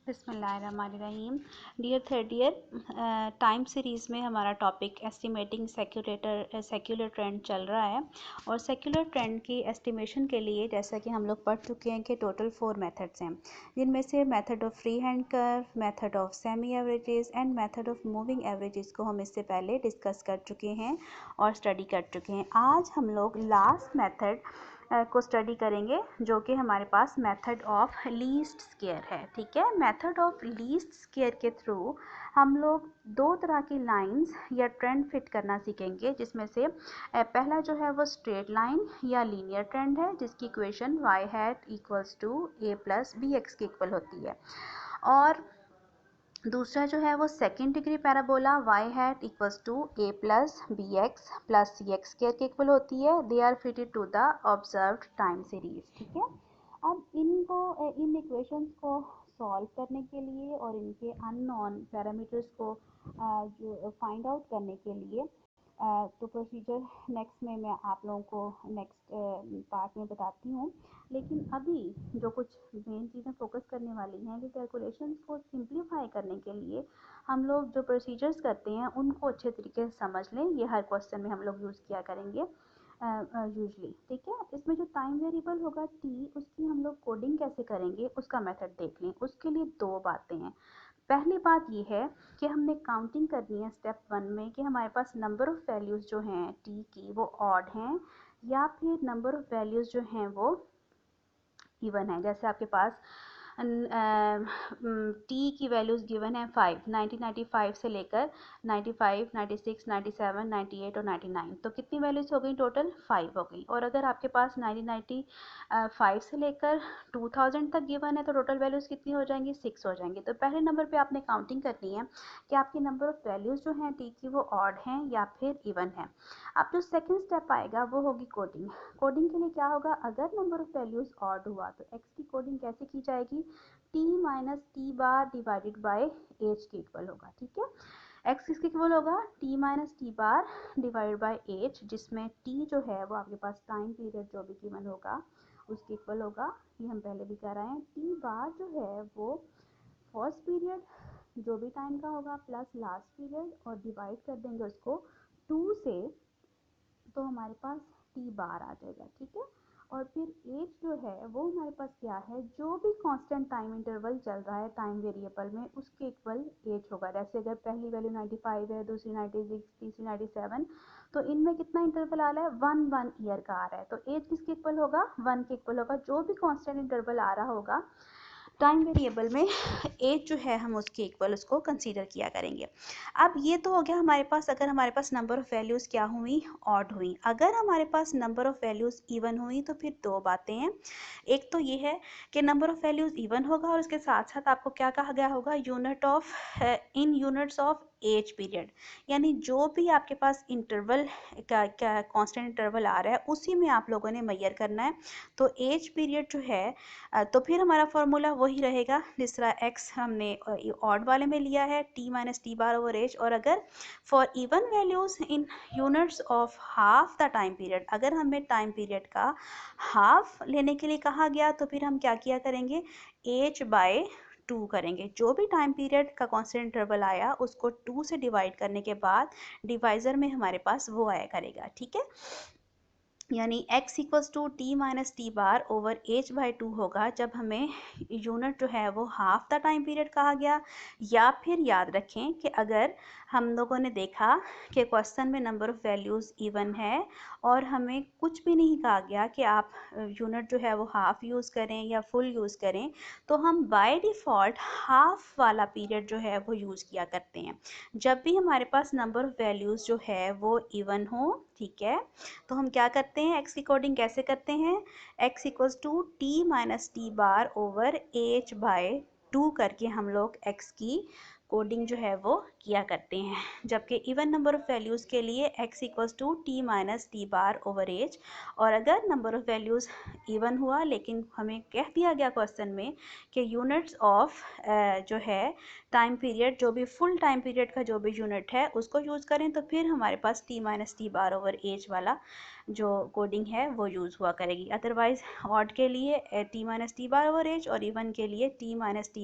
बिस्मिल्लाहिर्रहमानिर्रहीम। Dear third year, time series में हमारा टॉपिक एस्टिमेटिंग सेक्युलर ट्रेंड चल रहा है। और सेक्युलर ट्रेंड की एस्टिमेशन के लिए जैसा कि हम लोग पढ़ चुके हैं कि टोटल 4 मेथड्स हैं, जिनमें से method of free hand curve, method of semi averages and method of moving averages को हम इससे पहले डिस्कस कर चुके हैं और स्टडी कर चुके हैं। आज हम लोग लास्ट मेथड को स्टडी करेंगे, जो कि हमारे पास मेथड ऑफ लीस्ट स्क्वायर है। ठीक है, मेथड ऑफ लीस्ट स्क्वायर के थ्रू हम लोग दो तरह की लाइंस या ट्रेंड फिट करना सीखेंगे, जिसमें से पहला जो है वो स्ट्रेट लाइन या लीनियर ट्रेंड है, जिसकी equation y hat equals to a plus B X के इक्वल होती है। और दूसरा जो है वो second degree parabola y hat equals to a plus B X plus C X square के इक्वल होती है। They are fitted to the observed time series. ठीक है, अब इन इक्वेशंस को सॉल्व करने के लिए और इनके अननोन पैरामीटर्स को जो फाइंड आउट करने के लिए तो प्रोसीजर नेक्स्ट में मैं आप लोगों को नेक्स्ट पार्ट में बताती हूँ। लेकिन अभी जो कुछ मेन चीज़ें फोकस करने वाली हैं कि कैलकुलेशंस को सिंप्लीफाई करने के लिए हम लोग जो प्रोसीजर्स करते हैं उनको अच्छे तरीके से समझ लें। ये हर क्वेश्चन में हम लोग यूज़ किया करेंगे यूजली। ठीक है, इसमें जो टाइम वेरिएबल होगा टी, उसकी हम लोग कोडिंग कैसे करेंगे उसका मेथड देख लें। उसके लिए दो बातें हैं। पहली बात ये है कि हमने काउंटिंग करनी है स्टेप 1 में कि हमारे पास नंबर ऑफ़ वैल्यूज़ जो हैं टी की वो ऑड हैं या फिर नंबर ऑफ़ वैल्यूज़ जो हैं वो इवन है। जैसे आपके पास टी की वैल्यूज़ गिवन है 5, 1995 से लेकर 95, 96, 97, 98 और 99। तो कितनी वैल्यूज़ हो गई टोटल? 5 हो गई। और अगर आपके पास 1995 से लेकर 2000 तक गिवन है तो टोटल वैल्यूज़ कितनी हो जाएंगी? 6 हो जाएंगी। तो पहले नंबर पे आपने काउंटिंग करनी है कि आपकी नंबर ऑफ़ वैल्यूज़ जो हैं टी की वो ऑड हैं या फिर इवन है। अब जो सेकेंड स्टेप आएगा वो होगी कोडिंग। कोडिंग के लिए क्या होगा? अगर नंबर ऑफ़ वैल्यूज़ ऑड हुआ तो एक्स की कोडिंग कैसे की जाएगी? T minus T bar divided by H के इक्वल होगा। ठीक है, एक्स किसके इक्वल होगा? T minus T bar divided by H, जिसमें टी जो है वो आपके पास टाइम पीरियड जो भी गिवन होगा उसके इक्वल होगा। ये हम पहले भी कर रहे हैं। टी बार जो है वो फर्स्ट पीरियड जो भी टाइम का होगा प्लस लास्ट पीरियड और डिवाइड कर देंगे उसको 2 से, तो हमारे पास टी बार आ जाएगा। ठीक है, और फिर एज जो है वो हमारे पास क्या है? जो भी कांस्टेंट टाइम इंटरवल चल रहा है टाइम वेरिएबल में उसके इक्वल एज होगा। जैसे अगर पहली वैल्यू 95 है, दूसरी 96, तीसरी 97, तो इनमें कितना इंटरवल आ रहा है? 1 ईयर का आ रहा है। तो एज किसके इक्वल होगा? 1 के इक्वल होगा। जो भी कांस्टेंट इंटरवल आ रहा होगा टाइम वेरिएबल में, एज जो है हम उसके इक्वल उसको कंसीडर किया करेंगे। अब ये तो हो गया हमारे पास अगर हमारे पास नंबर ऑफ़ वैल्यूज़ क्या हुई? ऑड हुई। अगर हमारे पास नंबर ऑफ़ वैल्यूज़ इवन हुई तो फिर दो बातें हैं। एक तो ये है कि नंबर ऑफ़ वैल्यूज़ इवन होगा और उसके साथ साथ आपको क्या कहा गया होगा? Unit of in units of H period, यानी जो भी आपके पास इंटरवल क्या कांस्टेंट इंटरवल आ रहा है उसी में आप लोगों ने मेजर करना है। तो एज पीरियड जो है तो फिर हमारा फॉर्मूला वही रहेगा जिस तरह एक्स हमने ऑड वाले में लिया है, T minus T bar over H. और अगर for even values in units of half the time period, अगर हमें टाइम पीरियड का हाफ लेने के लिए कहा गया तो फिर हम क्या किया करेंगे? एज बाय 2 करेंगे। जो भी टाइम पीरियड का कांस्टेंट इंटरवल आया उसको 2 से डिवाइड करने के बाद डिवाइज़र में हमारे पास वो आया करेगा। ठीक है, यानी x equals to T minus T bar over H by 2 होगा जब हमें यूनिट जो है वो हाफ द टाइम पीरियड कहा गया। या फिर याद रखें कि अगर हम लोगों ने देखा कि क्वेश्चन में नंबर ऑफ़ वैल्यूज़ इवन है और हमें कुछ भी नहीं कहा गया कि आप यूनिट जो है वो हाफ यूज़ करें या फुल यूज़ करें, तो हम बाय डिफ़ॉल्ट हाफ वाला पीरियड जो है वो यूज़ किया करते हैं जब भी हमारे पास नंबर ऑफ़ वैल्यूज़ जो है वो इवन हो। ठीक है, तो हम क्या करते हैं? एक्स की कोडिंग कैसे करते हैं? X equals to T minus T bar over H by 2 करके हम लोग एक्स की कोडिंग जो है वो किया करते हैं। जबकि इवन नंबर ऑफ़ वैल्यूज़ के लिए X equals to T minus T bar over H. और अगर नंबर ऑफ़ वैल्यूज़ इवन हुआ लेकिन हमें कह दिया गया क्वेश्चन में कि यूनिट्स ऑफ जो है टाइम पीरियड, जो भी फुल टाइम पीरियड का जो भी यूनिट है उसको यूज़ करें, तो फिर हमारे पास T minus T bar over H वाला जो कोडिंग है वो यूज़ हुआ करेगी। अदरवाइज़ ऑड के लिए T minus T bar over H और इवन के लिए टी माइनस टी